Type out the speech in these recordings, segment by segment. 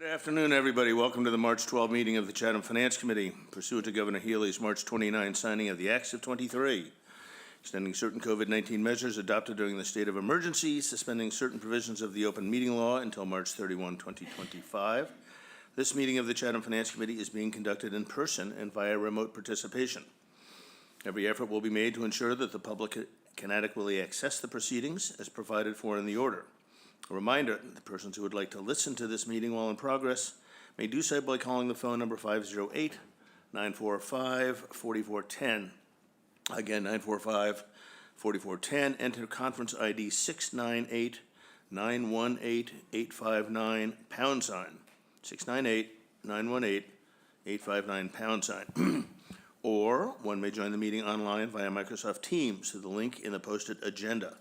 Good afternoon, everybody. Welcome to the March 12 meeting of the Chatham Finance Committee, pursuant to Governor Healy's March 29 signing of the Acts of 23, extending certain COVID-19 measures adopted during the state of emergency, suspending certain provisions of the open meeting law until March 31, 2025. This meeting of the Chatham Finance Committee is being conducted in person and via remote participation. Every effort will be made to ensure that the public can adequately access the proceedings as provided for in the order. A reminder, the persons who would like to listen to this meeting while in progress may do so by calling the phone number 508-945-4410. Again, 945-4410. Enter conference ID 698-918-859 pound sign. 698-918-859 pound sign. Or one may join the meeting online via Microsoft Teams through the link in the posted agenda.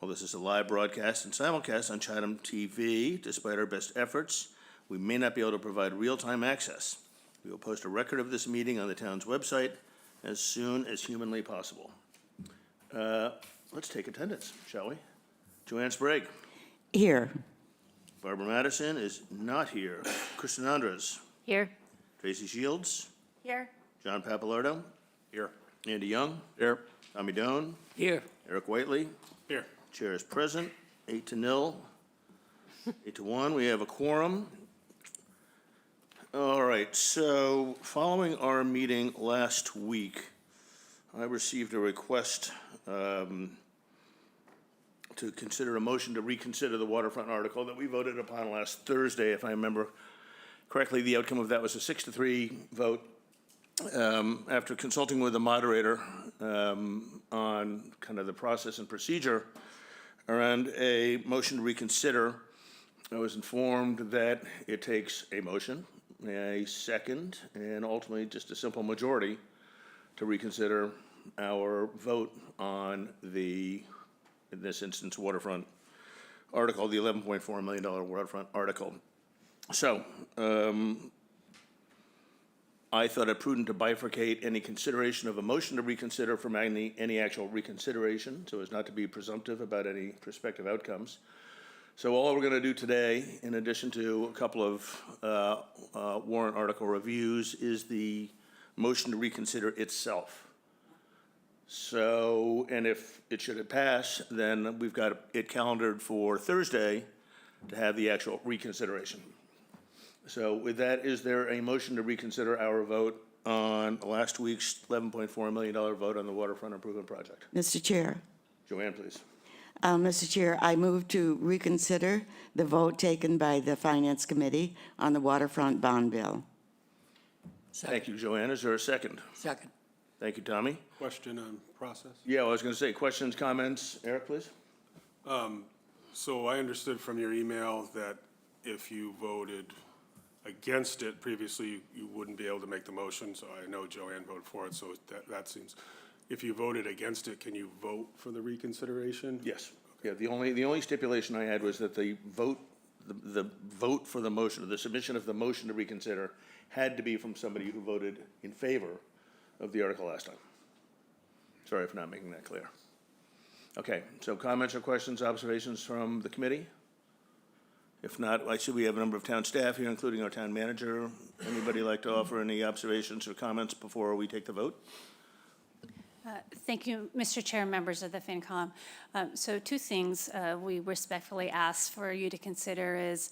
Well, this is a live broadcast and simulcast on Chatham TV. Despite our best efforts, we may not be able to provide real-time access. We will post a record of this meeting on the town's website as soon as humanly possible. Let's take attendance, shall we? Joanne Sprague. Here. Barbara Madison is not here. Kristen Andres. Here. Tracy Shields. Here. John Papalardo. Here. Andy Young. Here. Tommy Doan. Here. Eric Whiteley. Here. Chair is present, 8-0, 8-1. We have a quorum. All right, so following our meeting last week, I received a request to consider a motion to reconsider the waterfront article that we voted upon last Thursday. If I remember correctly, the outcome of that was a 6-3 vote. After consulting with the moderator on kind of the process and procedure around a motion to reconsider, I was informed that it takes a motion, a second, and ultimately just a simple majority to reconsider our vote on the, in this instance, waterfront article, the $11.4 million waterfront article. So, I thought it prudent to bifurcate any consideration of a motion to reconsider from any actual reconsideration, so as not to be presumptive about any prospective outcomes. So all we're going to do today, in addition to a couple of warrant article reviews, is the motion to reconsider itself. So, and if it should pass, then we've got it calendared for Thursday to have the actual reconsideration. So with that, is there a motion to reconsider our vote on last week's $11.4 million vote on the waterfront improvement project? Mr. Chair. Joanne, please. Mr. Chair, I move to reconsider the vote taken by the Finance Committee on the waterfront bond bill. Second. Thank you, Joanne. Is there a second? Second. Thank you, Tommy. Question on process? Yeah, I was going to say questions, comments. Eric, please. So I understood from your email that if you voted against it previously, you wouldn't be able to make the motion. So I know Joanne voted for it, so that seems, if you voted against it, can you vote for the reconsideration? Yes. Yeah, the only stipulation I had was that the vote for the motion, or the submission of the motion to reconsider, had to be from somebody who voted in favor of the article last time. Sorry for not making that clear. Okay, so comments or questions, observations from the committee? If not, I see we have a number of town staff here, including our town manager. Anybody like to offer any observations or comments before we take the vote? Thank you, Mr. Chair, members of the FinCom. So two things we respectfully ask for you to consider is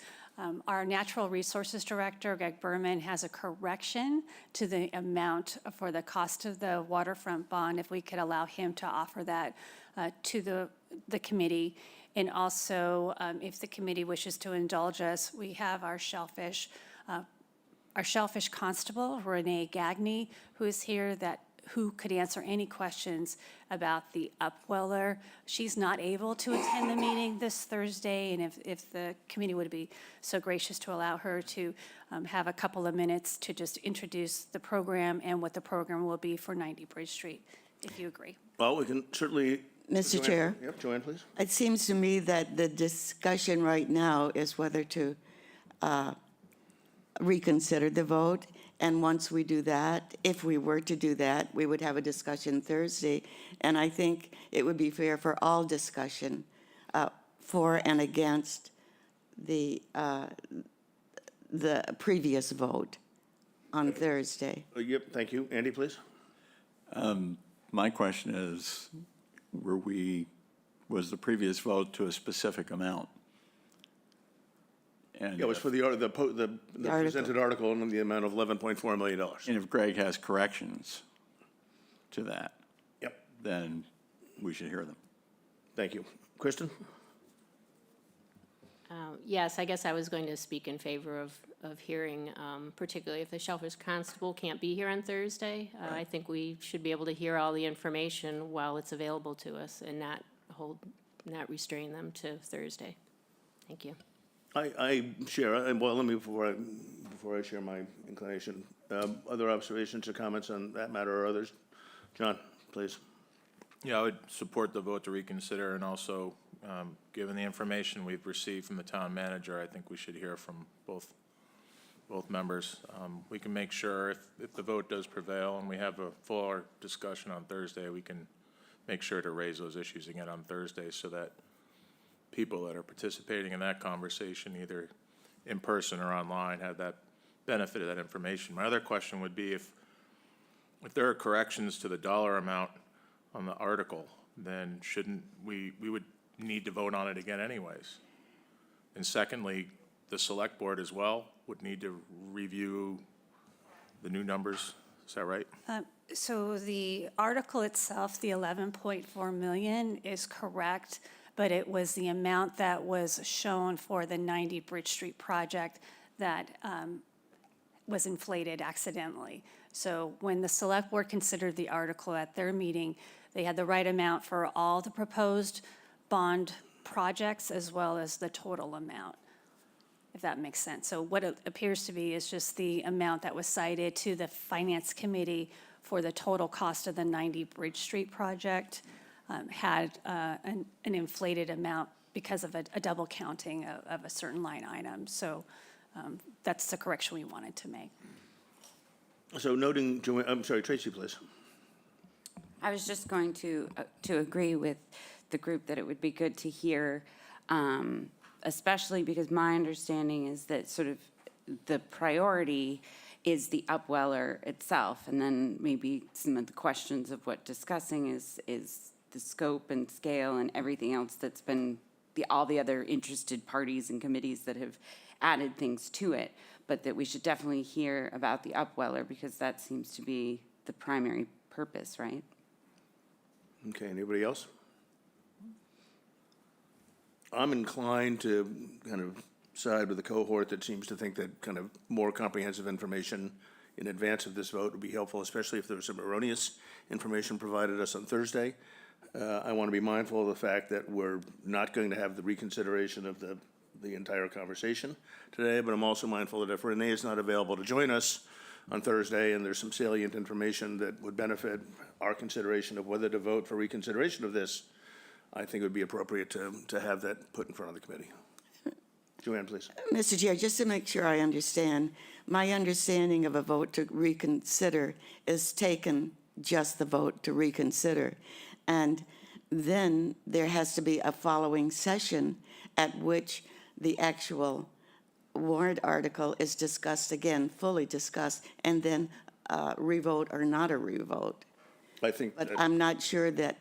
our Natural Resources Director, Greg Berman, has a correction to the amount for the cost of the waterfront bond, if we could allow him to offer that to the committee. And also, if the committee wishes to indulge us, we have our shellfish constable, Renee Gagney, who is here, who could answer any questions about the upweller. She's not able to attend the meeting this Thursday, and if the committee would be so gracious to allow her to have a couple of minutes to just introduce the program and what the program will be for 90 Bridge Street, if you agree. Well, we can certainly. Mr. Joanne, Chair. Yep, Joanne, please. It seems to me that the discussion right now is whether to reconsider the vote. And once we do that, if we were to do that, we would have a discussion Thursday. And I think it would be fair for all discussion for and against the the previous vote on Thursday. Yep, thank you. Andy, please. My question is, was the previous vote to a specific amount? And Yeah, it was for the article. presented article in the amount of $11.4 million. and if Greg has corrections to that, Yep, then we should hear them. thank you. Kristen? Yes, I guess I was going to speak in favor of hearing, particularly if the Shellfish Constable can't be here on Thursday. I think we should be able to hear all the information while it's available to us and not restrain them to Thursday. Thank you. I share, and well, let me, before I share my inclination, other observations or comments on that matter or others? John, please. Yeah, I would support the vote to reconsider, and also, given the information we've received from the town manager, I think we should hear from both members. We can make sure if the vote does prevail and we have a fuller discussion on Thursday, we can make sure to raise those issues again on Thursday so that people that are participating in that conversation, either in person or online, have that benefit of that information. My other question would be if there are corrections to the dollar amount on the article, then shouldn't we would need to vote on it again anyways. And secondly, the select board as well would need to review the new numbers. Is that right? So the article itself, the 11.4 million, is correct, but it was the amount that was shown for the 90 Bridge Street project that was inflated accidentally. So when the select board considered the article at their meeting, they had the right amount for all the proposed bond projects as well as the total amount, if that makes sense. So what it appears to be is just the amount that was cited to the Finance Committee for the total cost of the 90 Bridge Street project had an inflated amount because of a double counting of a certain line item. So that's the correction we wanted to make. So noting, I'm sorry, Tracy, please. I was just going to agree with the group that it would be good to hear, especially because my understanding is that sort of the priority is the upweller itself, and then maybe some of the questions of what discussing is the scope and scale and everything else that's been all the other interested parties and committees that have added things to it, but that we should definitely hear about the upweller because that seems to be the primary purpose, right? Okay, anybody else? I'm inclined to kind of side with the cohort that seems to think that kind of more comprehensive information in advance of this vote would be helpful, especially if there was some erroneous information provided us on Thursday. I want to be mindful of the fact that we're not going to have the reconsideration of the entire conversation today, but I'm also mindful that if Renee is not available to join us on Thursday and there's some salient information that would benefit our consideration of whether to vote for reconsideration of this, I think it would be appropriate to have that put in front of the committee. Joanne, please. Mr. Chair, just to make sure I understand, my understanding of a vote to reconsider is taken just the vote to reconsider. And then there has to be a following session at which the actual warrant article is discussed again, fully discussed, and then revote or not a revote. I think But that- I'm not sure that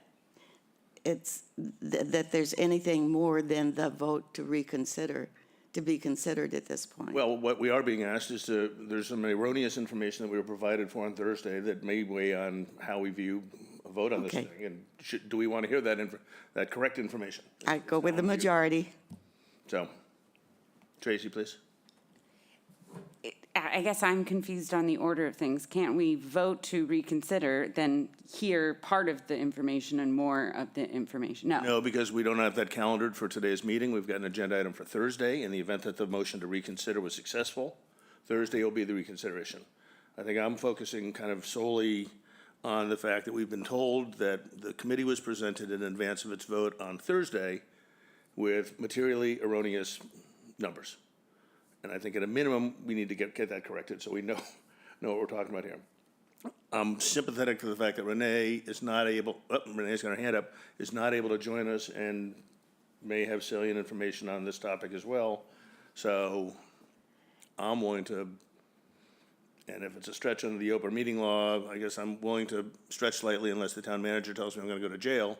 that there's anything more than the vote to reconsider, to be considered at this point. well, what we are being asked is there's some erroneous information that we were provided for on Thursday that may weigh on how we view a vote on this Okay. thing. And do we want to hear that correct information? I go with the majority. So, Tracy, please. I guess I'm confused on the order of things. Can't we vote to reconsider, then hear part of the information and more of the information? No. No, because we don't have that calendared for today's meeting. We've got an agenda item for Thursday. In the event that the motion to reconsider was successful, Thursday will be the reconsideration. I think I'm focusing kind of solely on the fact that we've been told that the committee was presented in advance of its vote on Thursday with materially erroneous numbers. And I think at a minimum, we need to get that corrected so we know what we're talking about here. I'm sympathetic to the fact that Renee is not able, Renee's got her hand up, is not able to join us and may have salient information on this topic as well. So I'm willing to, and if it's a stretch under the open meeting law, I guess I'm willing to stretch slightly unless the town manager tells me I'm gonna go to jail.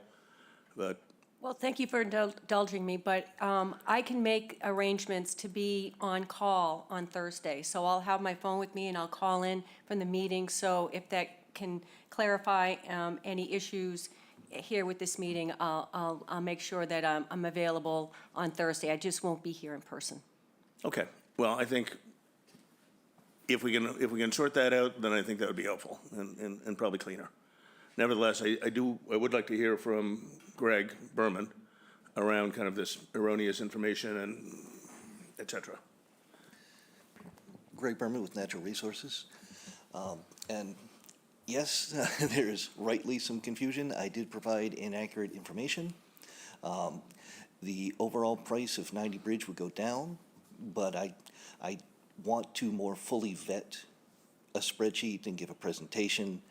But Well, thank you for indulging me, but I can make arrangements to be on call on Thursday. So I'll have my phone with me and I'll call in from the meeting. So if that can clarify any issues here with this meeting, I'll make sure that I'm available on Thursday. I just won't be here in person. okay, well, I think if we can sort that out, then I think that would be helpful and probably cleaner. Nevertheless, I would like to hear from Greg Berman around kind of this erroneous information and et cetera. Greg Berman with Natural Resources. And yes, there is rightly some confusion. I did provide inaccurate information. The overall price of 90 Bridge would go down, but I want to more fully vet a spreadsheet and give a presentation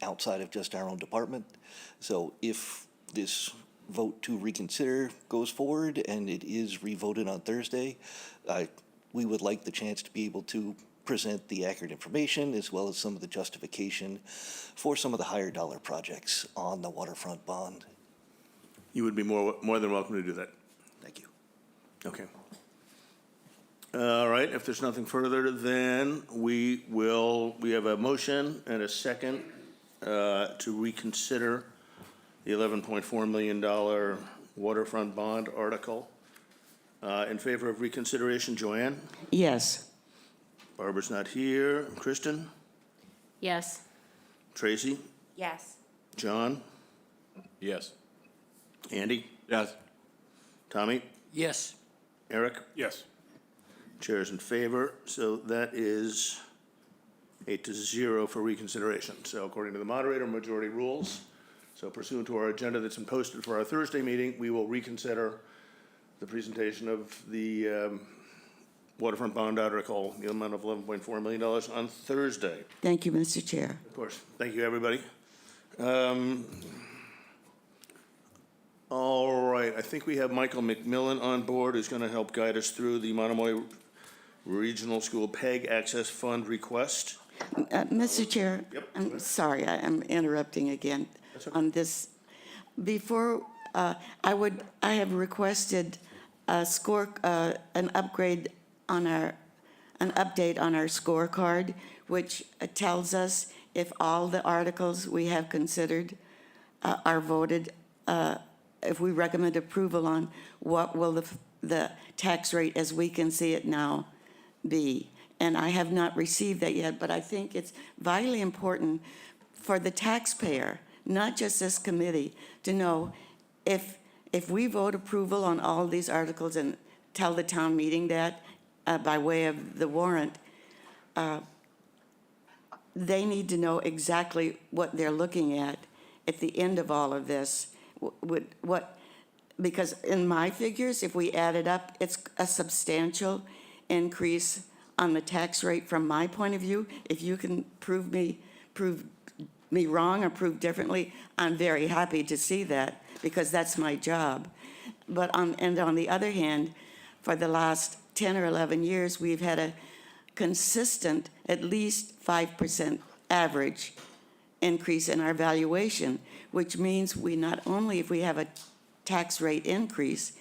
outside of just our own department. So if this vote to reconsider goes forward and it is revoted on Thursday, we would like the chance to be able to present the accurate information as well as some of the justification for some of the higher dollar projects on the waterfront bond. You would be more than welcome to do that. Thank you. Okay. All right, if there's nothing further, then we have a motion and a second to reconsider the $11.4 million waterfront bond article. In favor of reconsideration, Joanne? Yes. Barbara's not here. Kristen? Yes. Tracy? Yes. John? Yes. Andy? Yes. Tommy? Yes. Eric? Yes. Chair's in favor, so that is 8-0 for reconsideration. So according to the moderator, majority rules. So pursuant to our agenda that's been posted for our Thursday meeting, we will reconsider the presentation of the waterfront bond article, the amount of $11.4 million on Thursday. Thank you, Mr. Chair. Of course. Thank you, everybody. All right, I think we have Michael McMillan on board, who's going to help guide us through the Monomoy Regional School PEG Access Fund request. Mr. Chair? Yep. I'm sorry, I'm interrupting again on this. Before, I have requested an upgrade on an update on our scorecard, which tells us if all the articles we have considered are voted, if we recommend approval on, what will the tax rate as we can see it now be? And I have not received that yet, but I think it's vitally important for the taxpayer, not just this committee, to know if we vote approval on all these articles and tell the town meeting that by way of the warrant, they need to know exactly what they're looking at the end of all of this. Because in my figures, if we add it up, it's a substantial increase on the tax rate from my point of view. If you can prove me wrong or prove differently, I'm very happy to see that, because that's my job. But on the other hand, for the last 10 or 11 years, we've had a consistent, at least 5% average increase in our valuation, which means we not only, if we have a tax rate increase,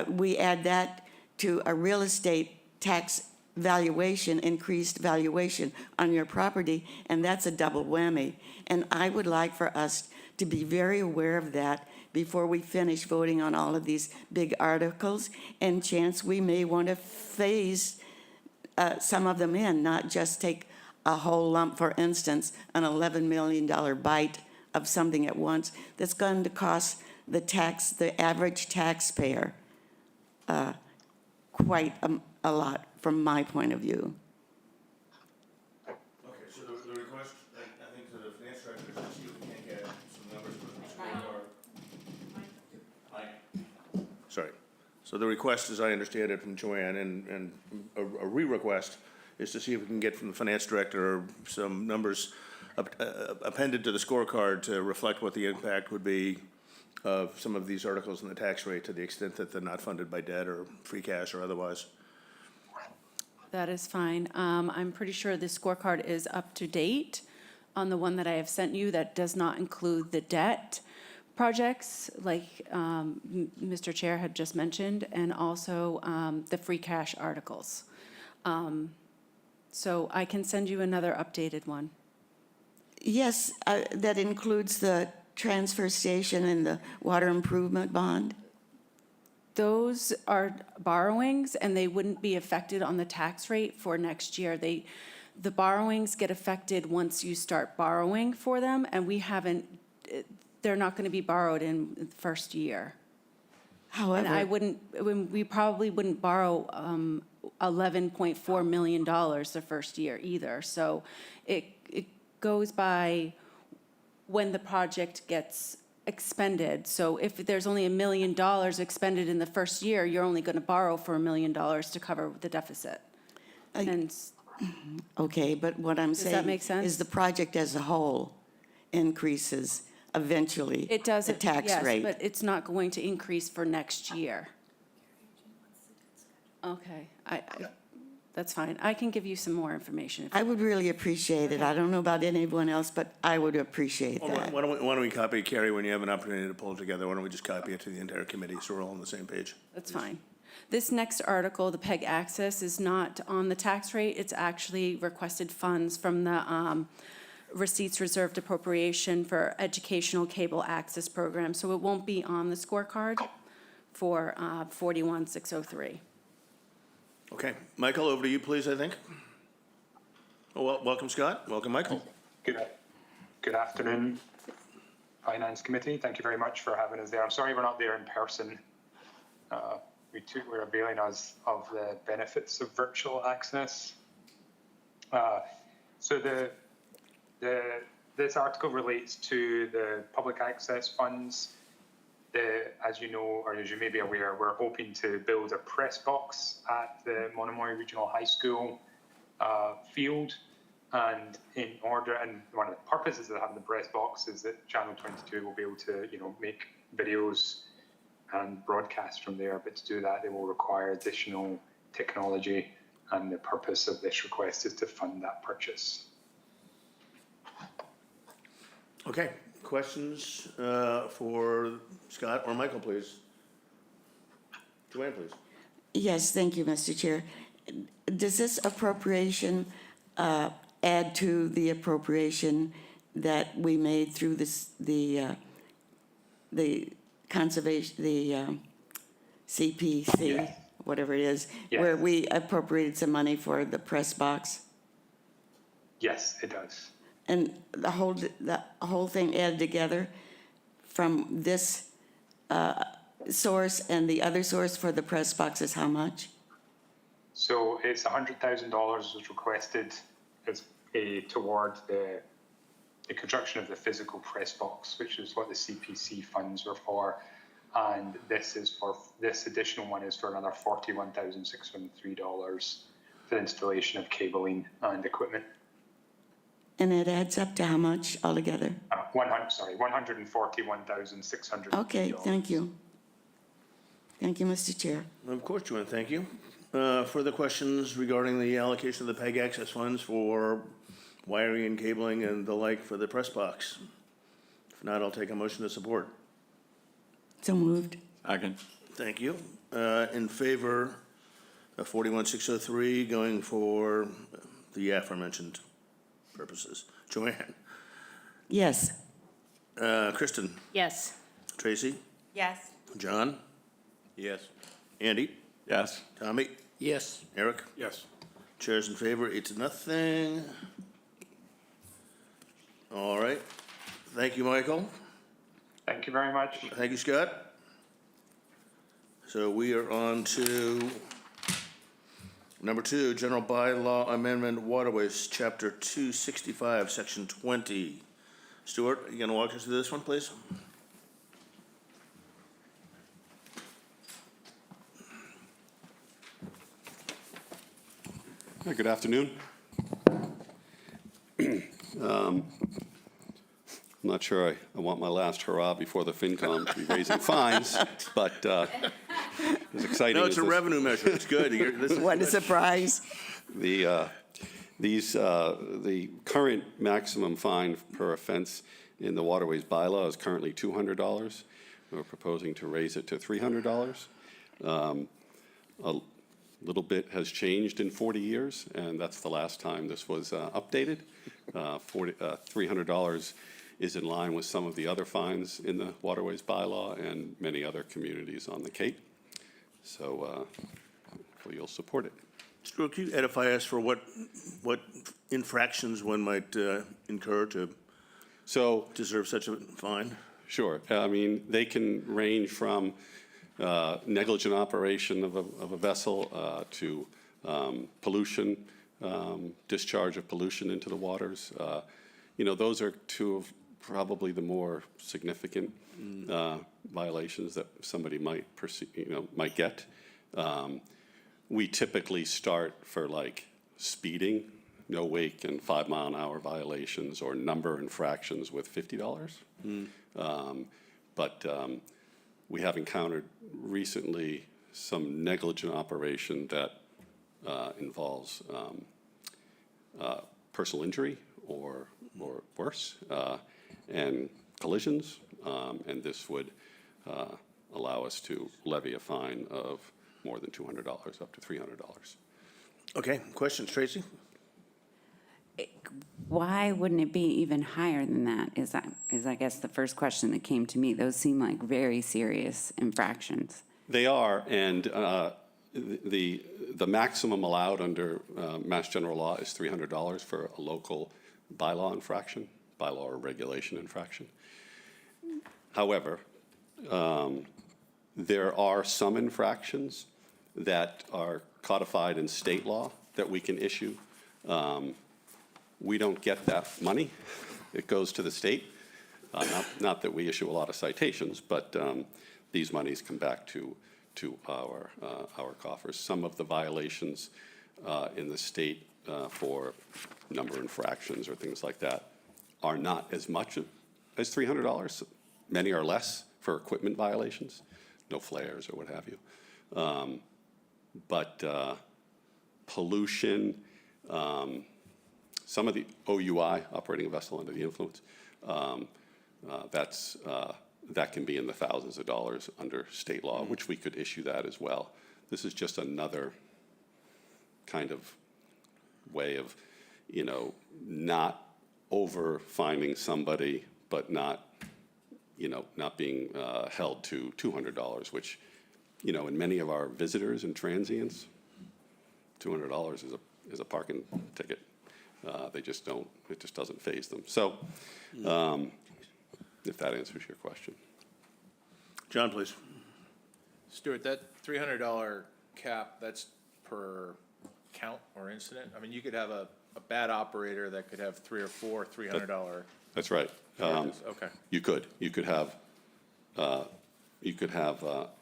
we add that to a real estate tax valuation, increased valuation on your property, and that's a double whammy. And I would like for us to be very aware of that before we finish voting on all of these big articles, and chance we may want to phase some of them in, not just take a whole lump, for instance, an $11 million bite of something at once that's going to cost the average taxpayer quite a lot from my point of view. Okay, so the request, I think to the finance director, is to see if we can't get some numbers from the scorecard. Sorry. So the request, as I understand it from Joanne, and a re-request, is to see if we can get from the finance director some numbers appended to the scorecard to reflect what the impact would be of some of these articles in the tax rate, to the extent that they're not funded by debt or free cash or otherwise. That is fine. I'm pretty sure the scorecard is up to date on the one that I have sent you. That does not include the debt projects, like Mr. Chair had just mentioned, and also the free cash articles. So I can send you another updated one. Yes, that includes the transfer station and the water improvement bond? Those are borrowings, and they wouldn't be affected on the tax rate for next year. The borrowings get affected once you start borrowing for them, and they're not going to be borrowed in the first year. And However, we probably wouldn't borrow $11.4 million the first year either. So it goes by when the project gets expended. So if there's only $1 million expended in the first year, you're only going to borrow for $1 million to cover the deficit. And okay, but what I'm saying that make sense? is the project as a whole increases eventually it does, the tax yes, rate. but it's not going to increase for next year. Okay, that's fine. I can give you some more information. I would really appreciate it. I don't know about anyone else, but I would appreciate Well, that. why don't we copy, Carrie, when you have an opportunity to pull it together, why don't we just copy it to the entire committee so we're all on the same page? That's fine. This next article, the PEG access, is not on the tax rate. It's actually requested funds from the receipts reserved appropriation for educational cable access program. So it won't be on the scorecard for 41603. Okay, Michael, over to you, please, I think. Oh, well, welcome, Scott. Welcome, Michael. Good afternoon, Finance Committee. Thank you very much for having us there. I'm sorry we're not there in person. We're availing us of the benefits of virtual access. So this article relates to the public access funds. As you know, or as you may be aware, we're hoping to build a press box at the Monomoy Regional High School field. And one of the purposes of having the press box is that Channel 22 will be able to, make videos and broadcast from there. But to do that, they will require additional technology. And the purpose of this request is to fund that purchase. Okay, questions for Scott or Michael, please? Joanne, please. Yes, thank you, Mr. Chair. Does this appropriation add to the appropriation that we made through the conservation, the CPC, Yes. whatever it is, Yes. where we appropriated some money for the press box? Yes, it does. And the whole thing added together from this source and the other source for the press box is how much? So it's $100,000 was requested as toward the construction of the physical press box, which is what the CPC funds were for. And this additional one is for another $41,603 for the installation of cabling and equipment. And it adds up to how much altogether? $141,600. Okay, thank you. Thank you, Mr. Chair. Of course, Joanne, thank you. Further questions regarding the allocation of the PEG access funds for wiring and cabling and the like for the press box? If not, I'll take a motion to support. So moved. Second. Thank you. In favor of 41603 going for the aforementioned purposes. Joanne? Yes. Kristen? Yes. Tracy? Yes. John? Yes. Andy? Yes. Tommy? Yes. Eric? Yes. Chair's in favor, 8-0. All right. Thank you, Michael. Thank you very much. Thank you, Scott. So we are on to number 2, General Bylaw Amendment Waterways, Chapter 265, Section 20. Stuart, you gonna walk us through this one, please? Hi, good afternoon. I'm not sure I want my last hurrah before the FinCom to be raising fines, but as exciting No, as it's a this- revenue measure. It's good. This is What a good. surprise. The current maximum fine per offense in the waterways bylaw is currently $200. We're proposing to raise it to $300. A little bit has changed in 40 years, and that's the last time this was updated. $300 is in line with some of the other fines in the waterways bylaw and many other communities on the Cape. So hopefully you'll support it. Stuart, can you edify us for what infractions one might incur to So deserve such a fine? sure. I mean, they can range from negligent operation of a vessel to pollution, discharge of pollution into the waters. Those are two of probably the more significant violations that somebody might might get. We typically start for like speeding, no wake and 5 mile an hour violations or number infractions with $50. But we have encountered recently some negligent operation that involves personal injury or worse, and collisions, and this would allow us to levy a fine of more than $200 up to $300. Okay, questions, Tracy? Why wouldn't it be even higher than that is I guess the first question that came to me. Those seem like very serious infractions. They are, and the maximum allowed under Mass General Law is $300 for a local bylaw infraction, bylaw or regulation infraction. However, there are some infractions that are codified in state law that we can issue. We don't get that money. It goes to the state. Not that we issue a lot of citations, but these monies come back to our coffers. Some of the violations in the state for number infractions or things like that are not as much as $300. Many are less for equipment violations, no flares or what have you. But pollution, some of the OUI, operating a vessel under the influence, that can be in the thousands of dollars under state law, which we could issue that as well. This is just another kind of way of, not over fining somebody, but not being held to $200, which, in many of our visitors and transients, $200 is a parking ticket. They just don't, it just doesn't faze them. So, if that answers your question. John, please. Stuart, that $300 cap, that's per count or incident? I mean, you could have a bad operator that could have 3 or 4 $300. That's right. Okay. You could have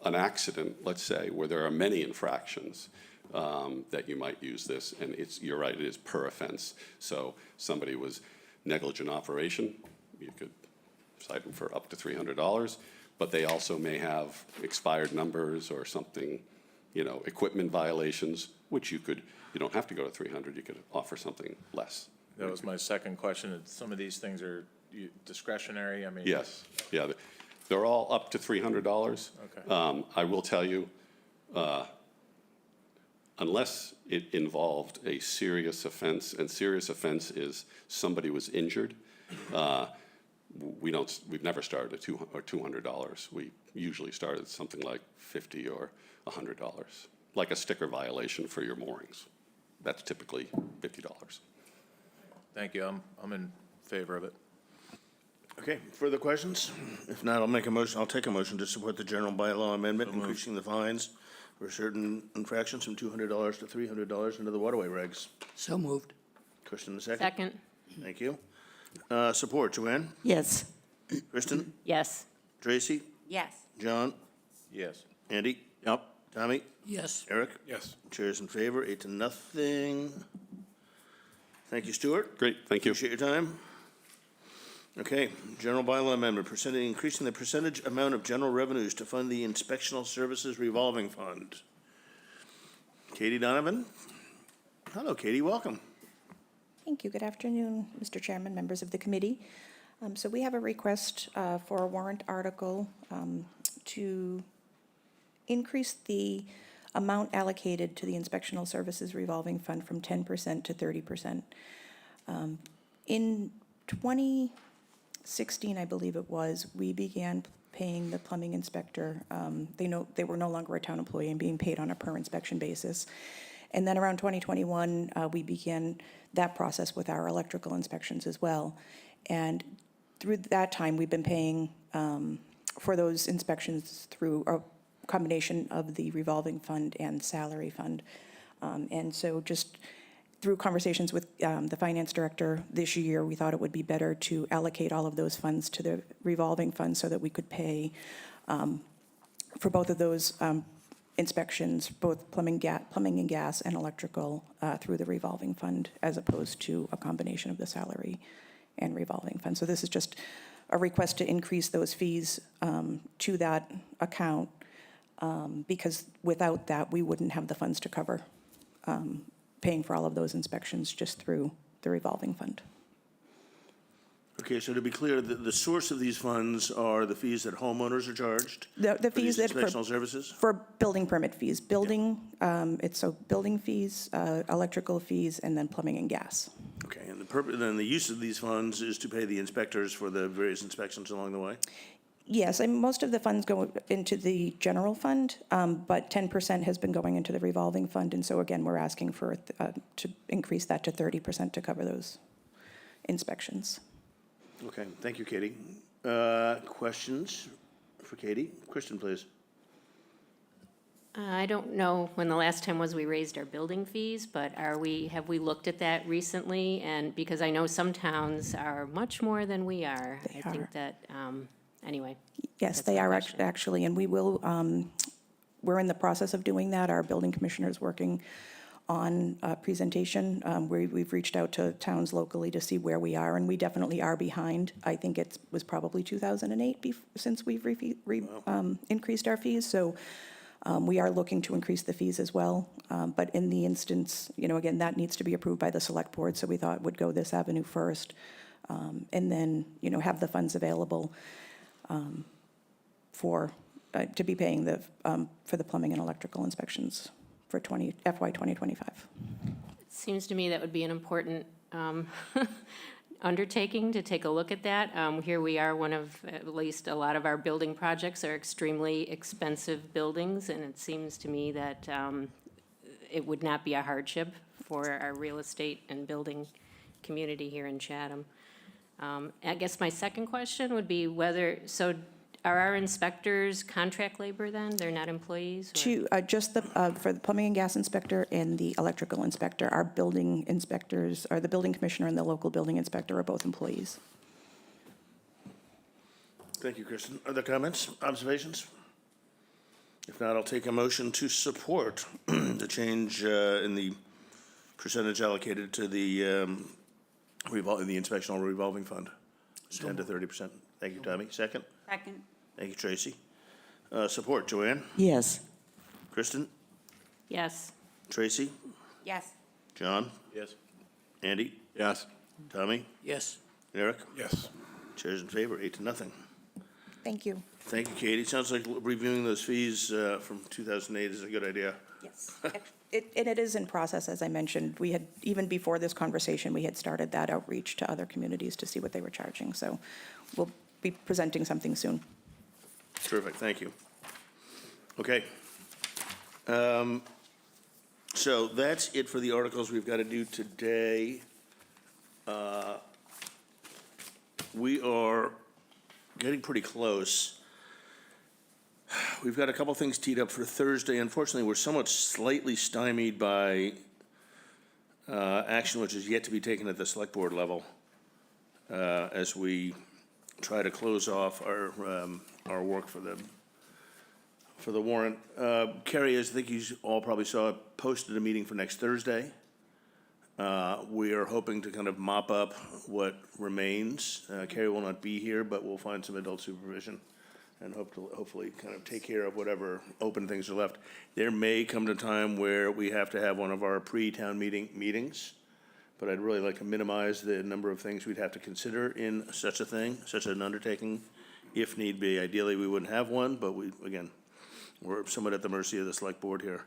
an accident, let's say, where there are many infractions that you might use this, and you're right, it is per offense. So somebody was negligent operation, you could cite them for up to $300, but they also may have expired numbers or something, equipment violations, which you don't have to go to 300, you could offer something less. That was my second question. Some of these things are discretionary, I mean. Yes, yeah, they're all up to $300. Okay. I will tell you, unless it involved a serious offense, and serious offense is somebody was injured, we've never started at $200. We usually start at something like $50 or $100, like a sticker violation for your moorings. That's typically $50. Thank you. I'm in favor of it. Okay, further questions? If not, I'll take a motion to support the general bylaw amendment, increasing the fines for certain infractions from $200 to $300 under the waterway regs. So moved. Kristen, the second? Second, Thank you. Support, Joanne? Yes. Kristen? yes. Tracy? Yes. John? Yes. Andy? Yep. Tommy? Yes. Eric? Yes. Chairs in favor, 8-0. Thank you, Stuart. Great, thank you. Appreciate your time. Okay, general bylaw amendment, increasing the percentage amount of general revenues to fund the inspectional services revolving fund. Katie Donovan? Hello, Katie, welcome. Thank you. Good afternoon, Mr. Chairman, members of the committee. So we have a request for a warrant article to increase the amount allocated to the inspectional services revolving fund from 10% to 30%. In 2016, I believe it was, we began paying the plumbing inspector. They were no longer a town employee and being paid on a per inspection basis. And then around 2021, we began that process with our electrical inspections as well. And through that time, we've been paying for those inspections through a combination of the revolving fund and salary fund. And so just through conversations with the finance director this year, we thought it would be better to allocate all of those funds to the revolving fund so that we could pay for both of those inspections, both plumbing and gas and electrical through the revolving fund, as opposed to a combination of the salary and revolving fund. So this is just a request to increase those fees to that account because without that, we wouldn't have the funds to cover paying for all of those inspections just through the revolving fund. Okay, so to be clear, the source of these funds are the fees that homeowners are charged? The fees that inspectional services? for building permit fees, building, it's so building fees, electrical fees, and then plumbing and gas. Okay, and then the use of these funds is to pay the inspectors for the various inspections along the way? Yes, and most of the funds go into the general fund, but 10% has been going into the revolving fund, and so again, we're asking for to increase that to 30% to cover those inspections. Okay, thank you, Katie. Questions for Katie? Kristen, please. I don't know when the last time was we raised our building fees, but have we looked at that recently? And because I know some towns are much more than we are. They I think are. that, anyway. Yes, that's they my are question. actually, and we will, we're in the process of doing that. Our building commissioner is working on a presentation. We've reached out to towns locally to see where we are, and we definitely are behind. I think it was probably 2008 since we've increased our fees, so we are looking to increase the fees as well. But in the instance, again, that needs to be approved by the select board, so we thought would go this avenue first, and then, have the funds available to be paying for the plumbing and electrical inspections for FY 2025. It seems to me that would be an important undertaking to take a look at that. Here we are, at least a lot of our building projects are extremely expensive buildings, and it seems to me that it would not be a hardship for our real estate and building community here in Chatham. I guess my second question would be are our inspectors contract labor then? They're not employees? Or? Just for the plumbing and gas inspector and the electrical inspector, our building inspectors, or the building commissioner and the local building inspector are both employees. Thank you, Kristen. Other comments, observations? If not, I'll take a motion to support the change in the percentage allocated to the inspectional revolving fund, 10 to 30%. Thank you, Tommy. Second? Second. Thank you, Tracy. Support, Joanne? Yes. Kristen? Yes. Tracy? Yes. John? Yes. Andy? Yes. Tommy? Yes. Eric? Yes. Chair's in favor, 8-0. Thank you. Thank you, Katie. Sounds like reviewing those fees from 2008 is a good idea. Yes. And it is in process, as I mentioned. We had, even before this conversation, we had started that outreach to other communities to see what they were charging. So we'll be presenting something soon. Terrific, thank you. Okay. So that's it for the articles we've got to do today. We are getting pretty close. We've got a couple things teed up for Thursday. Unfortunately, we're somewhat slightly stymied by action which is yet to be taken at the select board level as we try to close off our work for the warrant. Kerry, as I think you all probably saw, posted a meeting for next Thursday. We are hoping to kind of mop up what remains. Carrie will not be here, but we'll find some adult supervision and hopefully kind of take care of whatever open things are left. There may come a time where we have to have one of our pre-town meetings, but I'd really like to minimize the number of things we'd have to consider in such a thing, such an undertaking, if need be. Ideally, we wouldn't have one, but we're somewhat at the mercy of the select board here.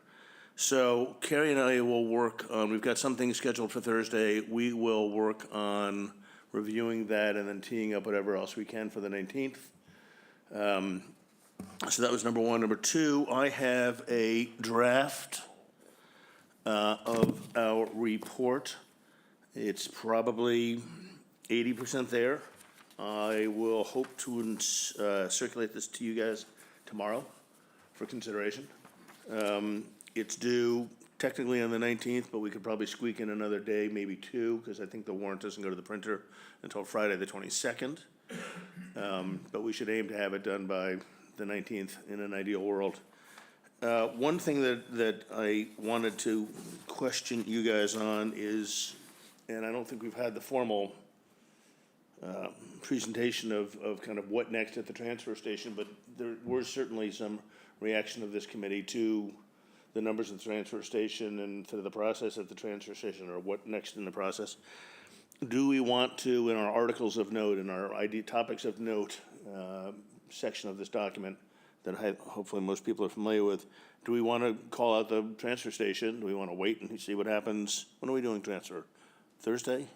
So Carrie and I will work on, we've got some things scheduled for Thursday. We will work on reviewing that and then teeing up whatever else we can for the 19th. So that was number one. Number two, I have a draft of our report. It's probably 80% there. I will hope to circulate this to you guys tomorrow for consideration. It's due technically on the 19th, but we could probably squeak in another day, maybe two, because I think the warrant doesn't go to the printer until Friday the 22nd. But we should aim to have it done by the 19th in an ideal world. One thing that I wanted to question you guys on is, and I don't think we've had the formal presentation of kind of what next at the transfer station, but there were certainly some reaction of this committee to the numbers at the transfer station and to the process at the transfer station, or what next in the process. Do we want to, in our articles of note, in our ID topics of note section of this document that hopefully most people are familiar with, do we want to call out the transfer station? Do we want to wait and see what happens? When are we doing transfer? Thursday?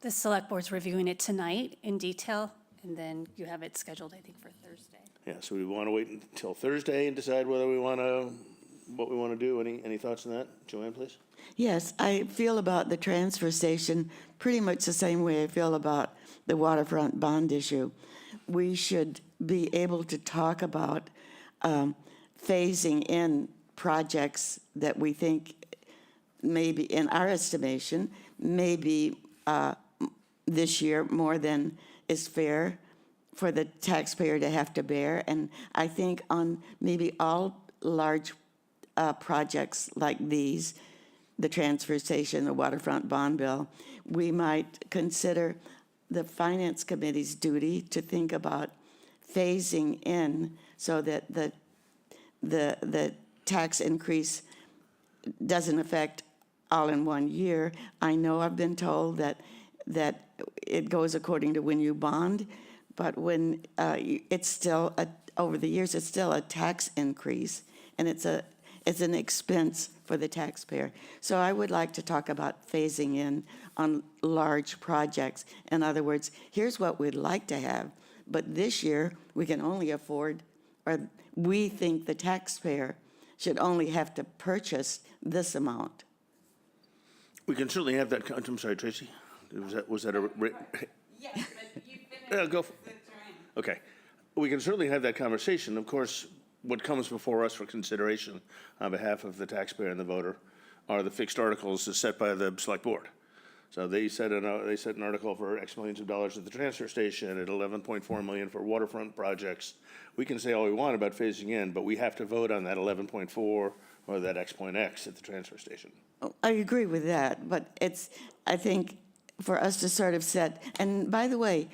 The select board's reviewing it tonight in detail, and then you have it scheduled, I think, for Thursday. Yeah, so we want to wait until Thursday and decide whether we want to, what we want to do. Any thoughts on that? Joanne, please? Yes, I feel about the transfer station pretty much the same way I feel about the waterfront bond issue. We should be able to talk about phasing in projects that we think maybe, in our estimation, maybe this year more than is fair for the taxpayer to have to bear. And I think on maybe all large projects like these, the transfer station, the waterfront bond bill, we might consider the Finance Committee's duty to think about phasing in so that the tax increase doesn't affect all in one year. I know I've been told that it goes according to when you bond, but when it's still, over the years, it's still a tax increase, and it's an expense for the taxpayer. So I would like to talk about phasing in on large projects. In other words, here's what we'd like to have, but this year we can only afford, or we think the taxpayer should only have to purchase this amount. We can certainly have that, I'm sorry, Tracy, was that a? Yes, but you finished. Yeah, go for it. Okay. We can certainly have that conversation. Of course, what comes before us for consideration on behalf of the taxpayer and the voter are the fixed articles as set by the select board. So they set an article for X millions of dollars at the transfer station, at 11.4 million for waterfront projects. We can say all we want about phasing in, but we have to vote on that 11.4 or that X.X at the transfer station. I agree with that, but it's, I think, for us to sort of set, and by the way,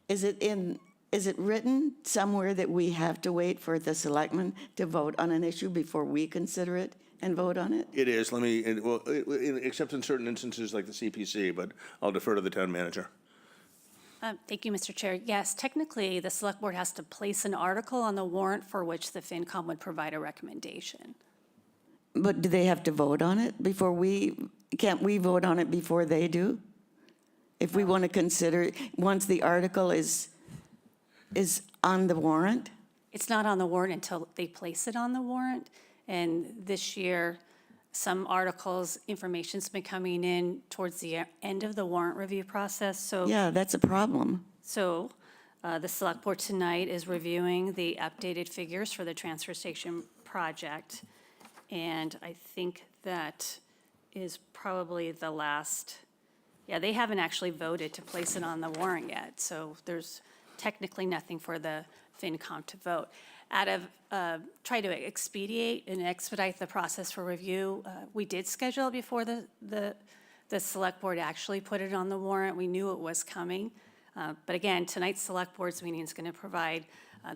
is it written somewhere that we have to wait for the selectmen to vote on an issue before we consider it and vote on it? It is, except in certain instances like the CPC, but I'll defer to the town manager. Thank you, Mr. Chair. Yes, technically, the select board has to place an article on the warrant for which the FinCom would provide a recommendation. But do they have to vote on it before can't we vote on it before they do? If we want to consider, once the article is on the warrant? It's not on the warrant until they place it on the warrant. And this year, some articles, information's been coming in towards the end of the warrant review process, so. Yeah, that's a problem. So the select board tonight is reviewing the updated figures for the transfer station project. And I think that is probably the last, yeah, they haven't actually voted to place it on the warrant yet. So there's technically nothing for the FinCom to vote. Out of, try to expedite and expedite the process for review, we did schedule it before the the select board actually put it on the warrant. We knew it was coming. But again, tonight's select board's meeting is going to provide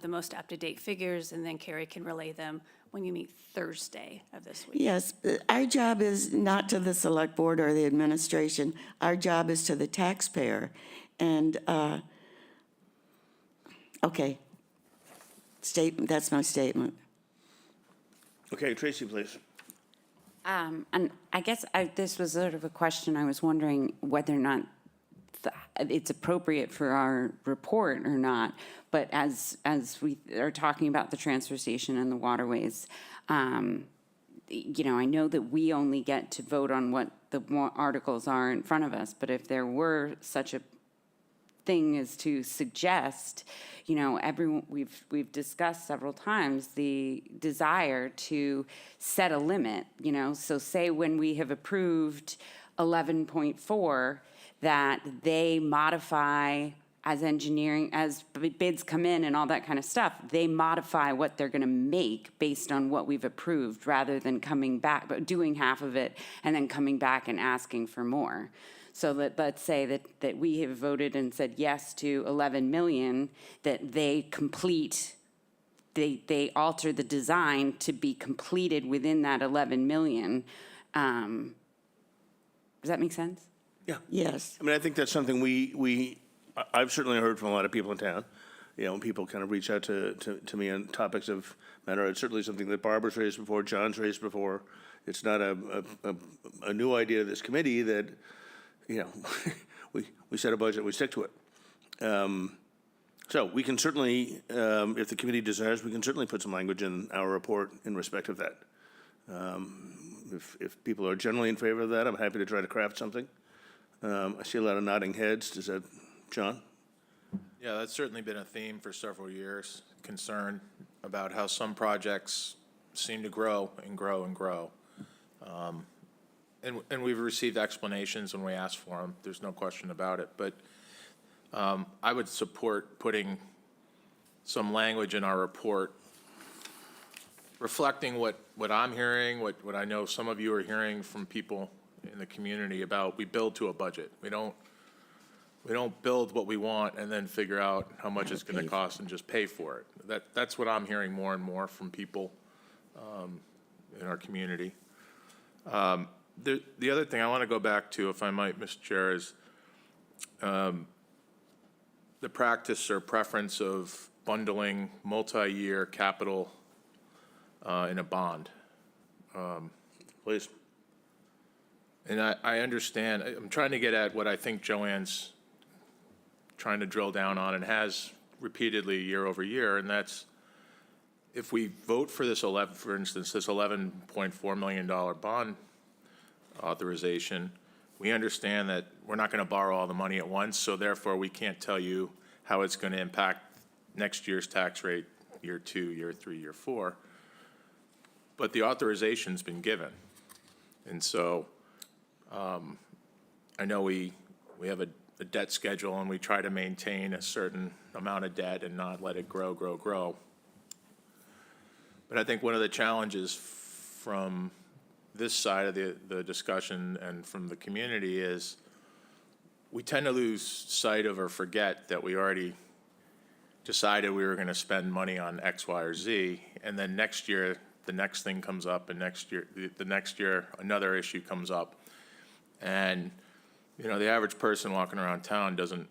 the most up-to-date figures, and then Carrie can relay them when you meet Thursday of this week. Yes, our job is not to the select board or the administration. Our job is to the taxpayer. And, okay, that's my statement. Okay, Tracy, please. And I guess this was sort of a question. I was wondering whether or not it's appropriate for our report or not. But as we are talking about the transfer station and the waterways, you know, I know that we only get to vote on what the articles are in front of us. But if there were such a thing as to suggest, you know, everyone, we've discussed several times the desire to set a limit, you know. So say when we have approved 11.4, that they modify as engineering, as bids come in and all that kind of stuff, they modify what they're going to make based on what we've approved, rather than coming back, but doing half of it and then coming back and asking for more. So let's say that we have voted and said yes to 11 million, that they complete, they alter the design to be completed within that 11 million. Does that make sense? Yeah. Yes. I mean, I think that's something I've certainly heard from a lot of people in town. You know, people kind of reach out to me on topics of matter. It's certainly something that Barbara's raised before, John's raised before. It's not a new idea to this committee that, you know, we set a budget, we stick to it. So we can certainly, if the committee desires, we can certainly put some language in our report in respect of that. If people are generally in favor of that, I'm happy to try to craft something. I see a lot of nodding heads. Does that, John? Yeah, that's certainly been a theme for several years, concern about how some projects seem to grow and grow and grow. And we've received explanations when we ask for them, there's no question about it. But I would support putting some language in our report reflecting what I'm hearing, what I know some of you are hearing from people in the community about. We build to a budget. We don't build what we want and then figure out how much it's going to cost and just pay for it. That's what I'm hearing more and more from people in our community. The other thing I want to go back to, if I might, Mr. Chair, is the practice or preference of bundling multi-year capital in a bond. Please. And I understand, I'm trying to get at what I think Joanne's trying to drill down on and has repeatedly year over year, and that's if we vote for this for instance, this $11.4 million bond authorization, we understand that we're not going to borrow all the money at once, so therefore we can't tell you how it's going to impact next year's tax rate, year 2, year 3, year 4. But the authorization's been given. And so I know we have a debt schedule and we try to maintain a certain amount of debt and not let it grow. But I think one of the challenges from this side of the discussion and from the community is we tend to lose sight of or forget that we already decided we were going to spend money on X, Y, or Z, and then next year the next thing comes up, and the next year another issue comes up, and you know the average person walking around town doesn't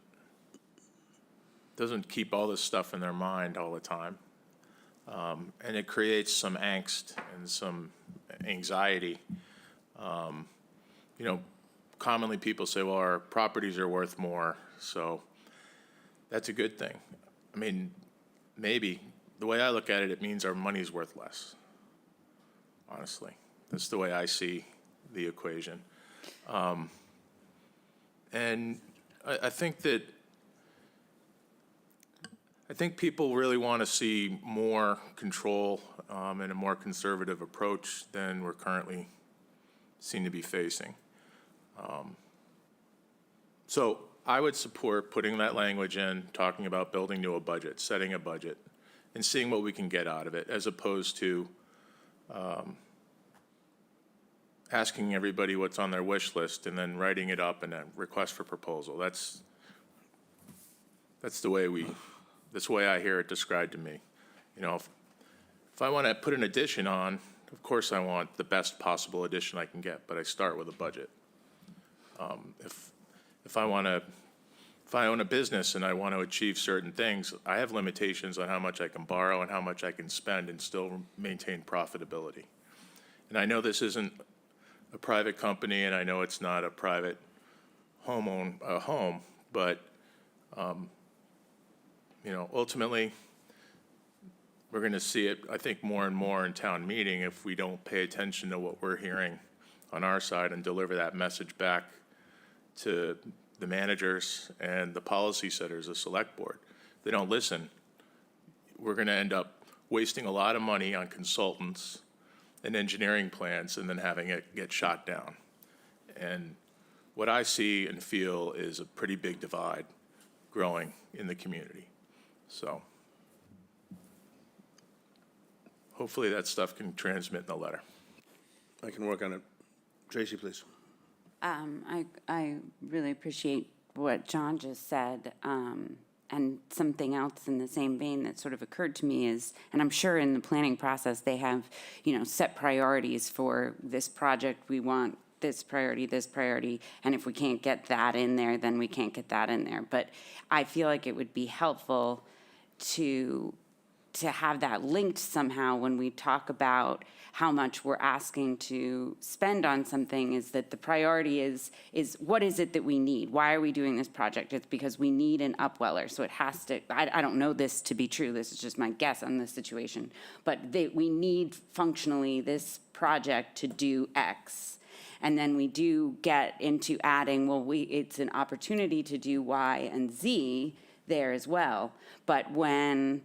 keep all this stuff in their mind all the time, and it creates some angst and some anxiety. You know, commonly people say, well, our properties are worth more, so that's a good thing. I mean, maybe. The way I look at it, it means our money's worth less, honestly. That's the way I see the equation. And I think people really want to see more control and a more conservative approach than we're currently seem to be facing. So I would support putting that language in, talking about building to a budget, setting a budget, and seeing what we can get out of it, as opposed to asking everybody what's on their wish list and then writing it up in a request for proposal. That's the way that's the way I hear it described to me. You know, if I want to put an addition on, of course I want the best possible addition I can get, but I start with a budget. If I own a business and I want to achieve certain things, I have limitations on how much I can borrow and how much I can spend and still maintain profitability. And I know this isn't a private company, and I know it's not a private home, but you know, ultimately, we're going to see it, I think, more and more in town meeting if we don't pay attention to what we're hearing on our side and deliver that message back to the managers and the policy setters, the select board. If they don't listen, we're going to end up wasting a lot of money on consultants and engineering plans and then having it get shot down. And what I see and feel is a pretty big divide growing in the community. So hopefully that stuff can transmit in the letter. I can work on it. Tracy, please. I really appreciate what John just said. And something else in the same vein that sort of occurred to me is, and I'm sure in the planning process, they have, you know, set priorities for this project. We want this priority, and if we can't get that in there, then we can't get that in there. But I feel like it would be helpful to have that linked somehow when we talk about how much we're asking to spend on something, is that the priority is what is it that we need? Why are we doing this project? It's because we need an upweller. So it has to, I don't know this to be true. This is just my guess on this situation. But we need functionally this project to do X. And then we do get into adding, well, it's an opportunity to do Y and Z there as well. But when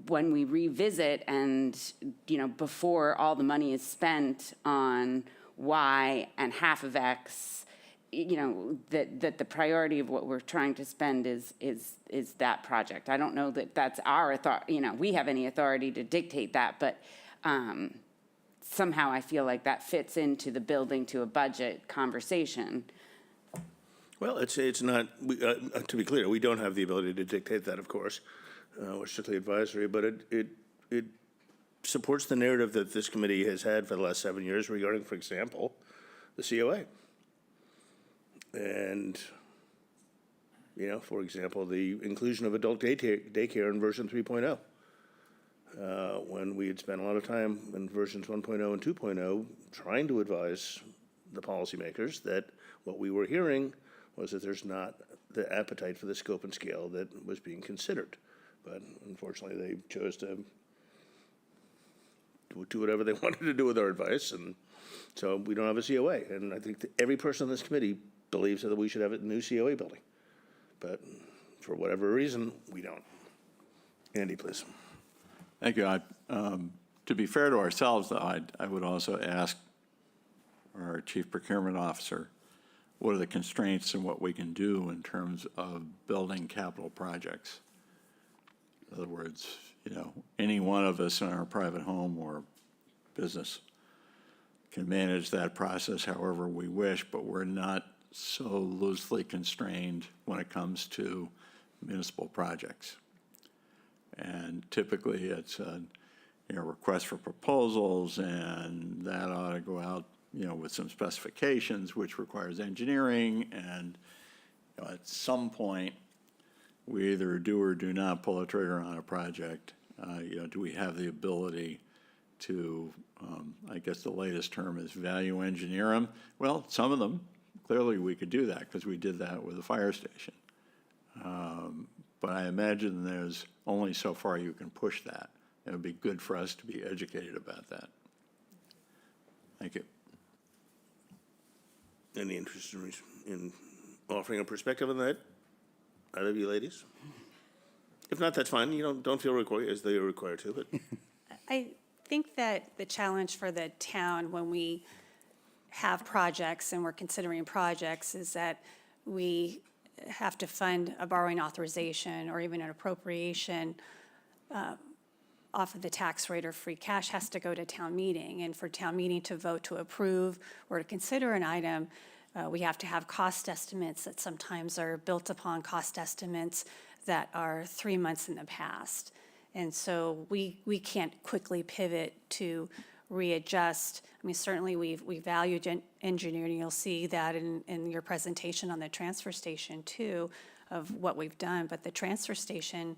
we revisit and, you know, before all the money is spent on Y and half of X, you know, that the priority of what we're trying to spend is that project. I don't know that that's our authority, you know, we have any authority to dictate that, but somehow I feel like that fits into the building to a budget conversation. Well, it's not, to be clear, we don't have the ability to dictate that, of course. We're strictly advisory, but it supports the narrative that this committee has had for the last 7 years regarding, for example, the COA. And, you know, for example, the inclusion of adult daycare in version 3.0. When we had spent a lot of time in versions 1.0 and 2.0 trying to advise the policymakers that what we were hearing was that there's not the appetite for the scope and scale that was being considered. But unfortunately, they chose to do whatever they wanted to do with our advice, and so we don't have a COA. And I think that every person on this committee believes that we should have a new COA building. But for whatever reason, we don't. Andy, please. Thank you. To be fair to ourselves, though, I would also ask our Chief Procurement Officer, what are the constraints and what we can do in terms of building capital projects? In other words, you know, any one of us in our private home or business can manage that process however we wish, but we're not so loosely constrained when it comes to municipal projects. And typically it's a request for proposals, and that ought to go out, you know, with some specifications, which requires engineering, and you know, at some point we either do or do not pull a trigger on a project. You know, do we have the ability to, I guess the latest term is value engineer them? Well, some of them, clearly we could do that because we did that with the fire station. But I imagine there's only so far you can push that. It would be good for us to be educated about that. Thank you. Any interest in offering a perspective on that? Either of you ladies? If not, that's fine. You don't feel required as they are required to, but. I think that the challenge for the town when we have projects and we're considering projects is that we have to fund a borrowing authorization or even an appropriation off of the tax rate or free cash has to go to town meeting. And for town meeting to vote to approve or to consider an item, we have to have cost estimates that sometimes are built upon cost estimates that are 3 months in the past. And so we can't quickly pivot to readjust. I mean, certainly we value engineering. You'll see that in your presentation on the transfer station too, of what we've done. But the transfer station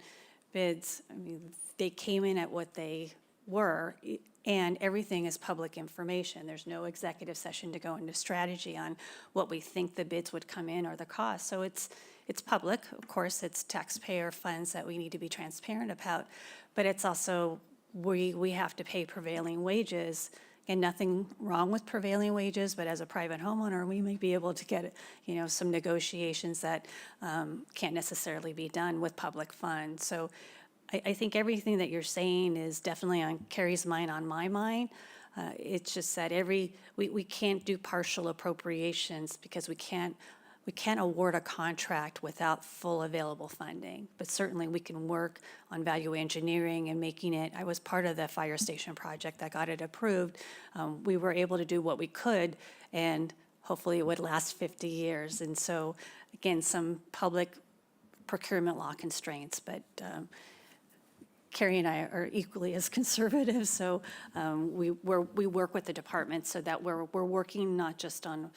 bids, I mean, they came in at what they were, and everything is public information. There's no executive session to go into strategy on what we think the bids would come in or the cost. So it's public. Of course, it's taxpayer funds that we need to be transparent about, but it's also, we have to pay prevailing wages. And nothing wrong with prevailing wages, but as a private homeowner, we may be able to get, some negotiations that can't necessarily be done with public funds. So I think everything that you're saying is definitely on Carrie's mind, on my mind. It's just that we can't do partial appropriations because we can't award a contract without full available funding. But certainly we can work on value engineering and making it. I was part of the fire station project that got it approved. We were able to do what we could, and hopefully it would last 50 years. And so, again, some public procurement law constraints, but Carrie and I are equally as conservative, so we work with the department so that we're working not just on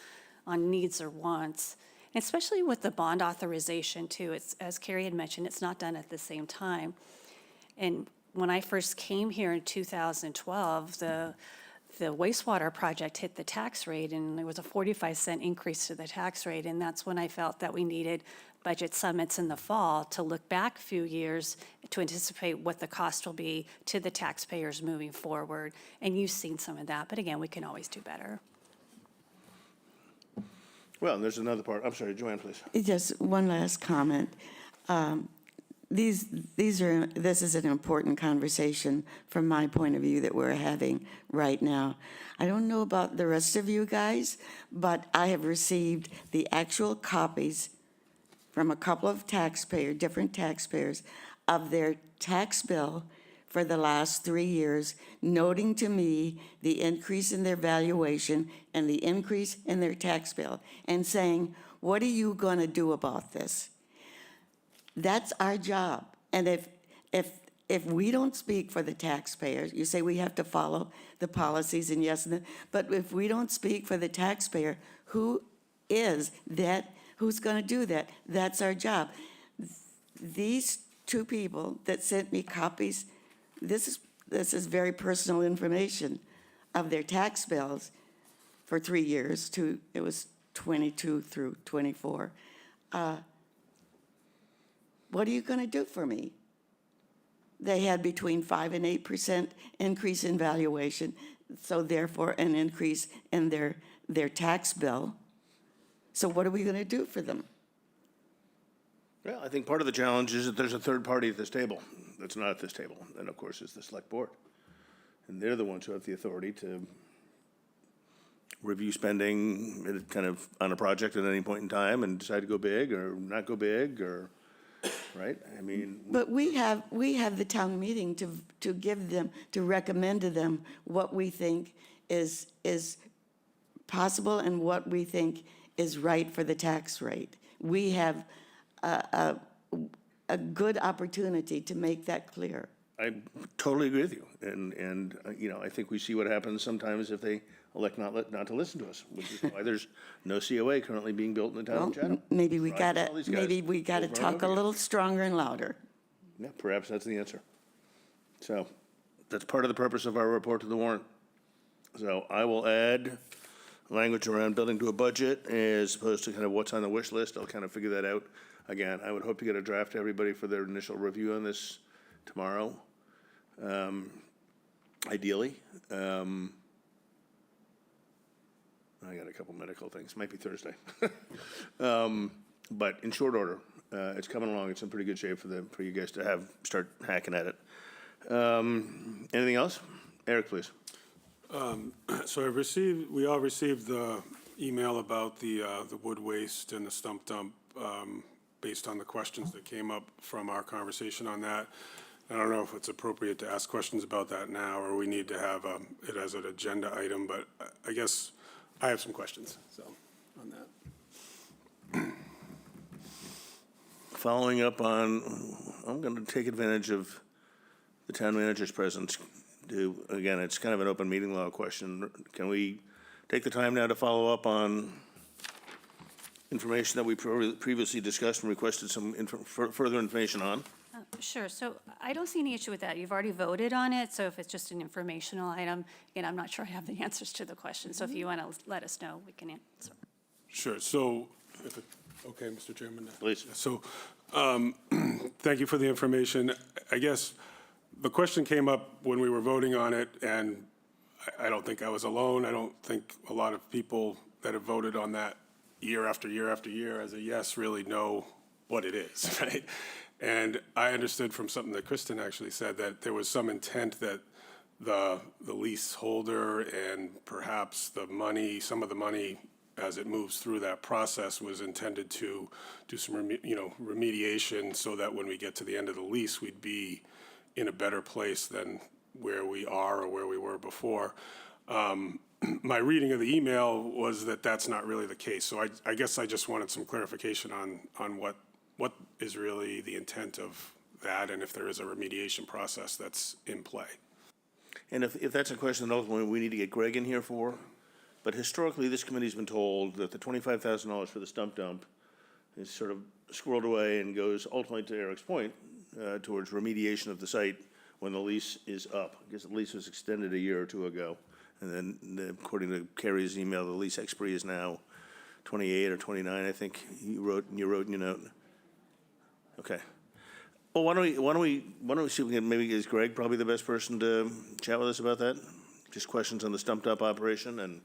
needs or wants. And especially with the bond authorization too, it's, as Carrie had mentioned, it's not done at the same time. And when I first came here in 2012, the wastewater project hit the tax rate, and there was a 45-cent increase to the tax rate, and that's when I felt that we needed budget summits in the fall to look back a few years to anticipate what the cost will be to the taxpayers moving forward. And you've seen some of that, but again, we can always do better. Well, and there's another part. I'm sorry, Joanne, please. Just one last comment. This is an important conversation from my point of view that we're having right now. I don't know about the rest of you guys, but I have received the actual copies from a couple of different taxpayers, of their tax bill for the last 3 years, noting to me the increase in their valuation and the increase in their tax bill, and saying, what are you going to do about this? That's our job. And if we don't speak for the taxpayers, you say we have to follow the policies, and yes, but if we don't speak for the taxpayer, who's going to do that? That's our job. These two people that sent me copies, this is very personal information of their tax bills for 3 years. It was 22 through 24. What are you going to do for me? They had between 5 and 8% increase in valuation, so therefore an increase in their tax bill. So what are we going to do for them? Well, I think part of the challenge is that there's a third party at this table that's not at this table, and of course, it's the select board. And they're the ones who have the authority to review spending kind of on a project at any point in time and decide to go big or not go big, or, right? I mean. But we have the town meeting to give them, to recommend to them what we think is possible and what we think is right for the tax rate. We have a good opportunity to make that clear. I totally agree with you, and I think we see what happens sometimes if they elect not to listen to us, which is why there's no COA currently being built in the town of Chatham. Maybe we Right, all these guys gotta over and talk over a again. little stronger and louder. Yeah, perhaps that's the answer. So that's part of the purpose of our report to the warrant. So I will add language around building to a budget as opposed to kind of what's on the wish list. I'll kind of figure that out. Again, I would hope to get a draft to everybody for their initial review on this tomorrow, ideally. I got a couple medical things, might be Thursday. But in short order, it's coming along. It's in pretty good shape for you guys to start hacking at it. Anything else? Eric, please. So we all received the email about the wood waste and the stump dump, based on the questions that came up from our conversation on that. I don't know if it's appropriate to ask questions about that now, or we need to have it as an agenda item, but I guess I have some questions, so, on that. Following up on, I'm going to take advantage of the town manager's presence to, again, it's kind of an open meeting law question. Can we take the time now to follow up on information that we previously discussed and requested some further information on? Sure, so I don't see any issue with that. You've already voted on it, so if it's just an informational item, again, I'm not sure I have the answers to the question, so if you want to let us know, we can answer. Sure, so, if it, okay, Mr. Chairman? Please. So, thank you for the information. I guess the question came up when we were voting on it, and I don't think I was alone. I don't think a lot of people that have voted on that year after year after year as a yes really know what it is, right? And I understood from something that Kristen actually said that there was some intent that the leaseholder and perhaps the money, some of the money as it moves through that process was intended to do some, remediation so that when we get to the end of the lease, we'd be in a better place than where we are or where we were before. My reading of the email was that that's not really the case. So I guess I just wanted some clarification on what is really the intent of that and if there is a remediation process that's in play. And if that's a question that ultimately we need to get Greg in here for, but historically, this committee's been told that the $25,000 for the stump dump is sort of squirreled away and goes ultimately, to Eric's point, towards remediation of the site when the lease is up, because the lease was extended a year or two ago. And then, according to Carrie's email, the lease expiry is now 28 or 29, I think you wrote in your note. Okay. Well, why don't we see if we can, maybe is Greg probably the best person to chat with us about that? Just questions on the stumped up operation and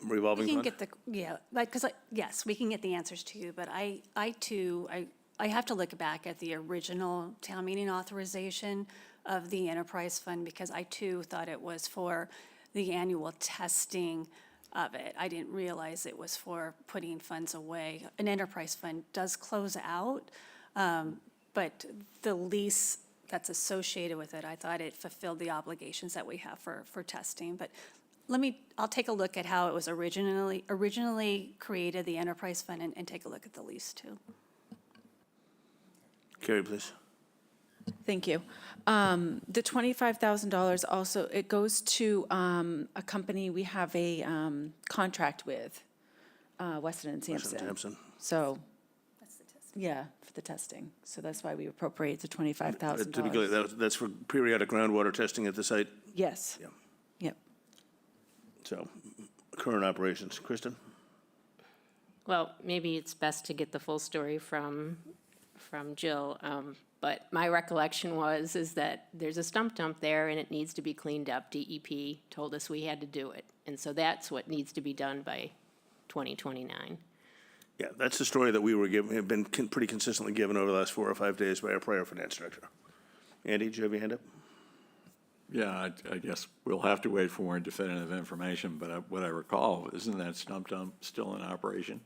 revolving We can fund? get yes, we can get the answers to you, but I have to look back at the original town meeting authorization of the enterprise fund because I too thought it was for the annual testing of it. I didn't realize it was for putting funds away. An enterprise fund does close out, but the lease that's associated with it, I thought it fulfilled the obligations that we have for testing. But I'll take a look at how it was originally created, the enterprise fund, and take a look at the lease too. Carrie, please. Thank you. The $25,000 also, it goes to a company we have a contract with, Weston and Sampson. Sampson. So, yeah, for the testing. So that's why we appropriate the $25,000. To be clear, that's for periodic groundwater testing at the site? Yes. Yeah. Yep. So, current operations. Kristen? Well, maybe it's best to get the full story from Jill. But my recollection is that there's a stump dump there and it needs to be cleaned up. DEP told us we had to do it. And so that's what needs to be done by 2029. Yeah, that's the story that we have been pretty consistently given over the last 4 or 5 days by our prior finance director. Andy, did you have your hand up? Yeah, I guess we'll have to wait for more definitive information, but what I recall, isn't that stump dump still in operation?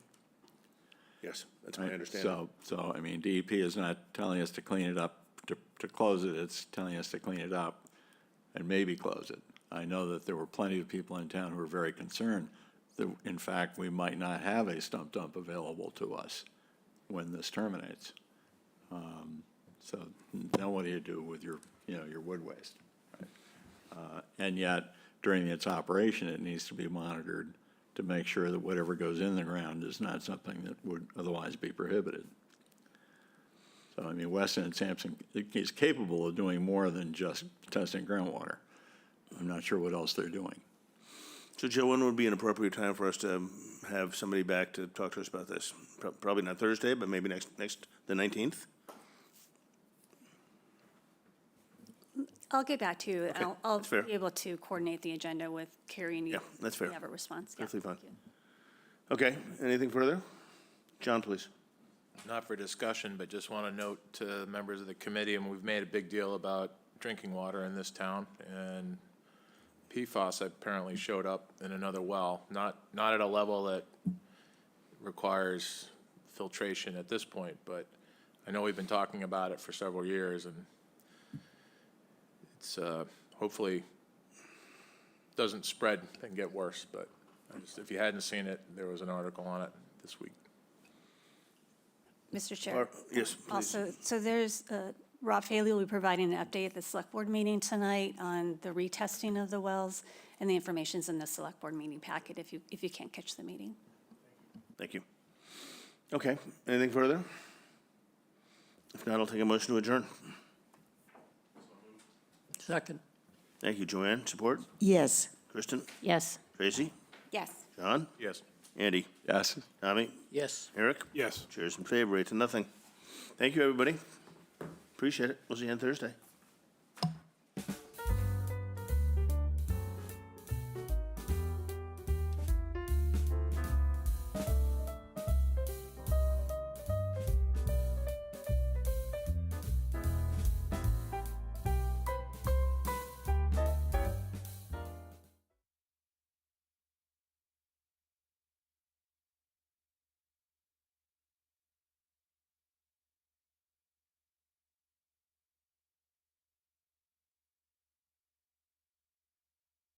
Yes, that's my Right? understanding. So, I mean, DEP is not telling us to clean it up, to close it, it's telling us to clean it up and maybe close it. I know that there were plenty of people in town who were very concerned that, in fact, we might not have a stump dump available to us when this terminates. So then what do you do with your wood waste? Right? And yet, during its operation, it needs to be monitored to make sure that whatever goes in the ground is not something that would otherwise be prohibited. So, I mean, Weston and Sampson is capable of doing more than just testing groundwater. I'm not sure what else they're doing. So, Joe, when would be an appropriate time for us to have somebody back to talk to us about this? Probably not Thursday, but maybe the 19th? I'll get back to you. Okay, I'll that's fair. be able to coordinate the agenda with Carrie and you. Yeah, that's fair. We have a response. Yeah, Perfectly fine. thank you. Okay, anything further? John, please. Not for discussion, but just want to note to members of the committee, and we've made a big deal about drinking water in this town, and PFAS apparently showed up in another well, not at a level that requires filtration at this point, but I know we've been talking about it for several years, and it's hopefully doesn't spread and get worse, but if you hadn't seen it, there was an article on it this week. Mr. Chair. Yes, please. Also, so there's, Rob Haley will be providing an update at the Select Board meeting tonight on the retesting of the wells, and the information's in the Select Board meeting packet if you can't catch the meeting. Thank you. Okay, anything further? If not, I'll take a motion to adjourn. Second. Thank you, Joanne. Support? Yes. Kristen? Yes. Tracy? Yes. John? Yes. Andy? Yes? Tommy? Yes. Eric? Yes. Chairs in favor, 8-0. Thank you, everybody. Appreciate it. We'll see you on Thursday.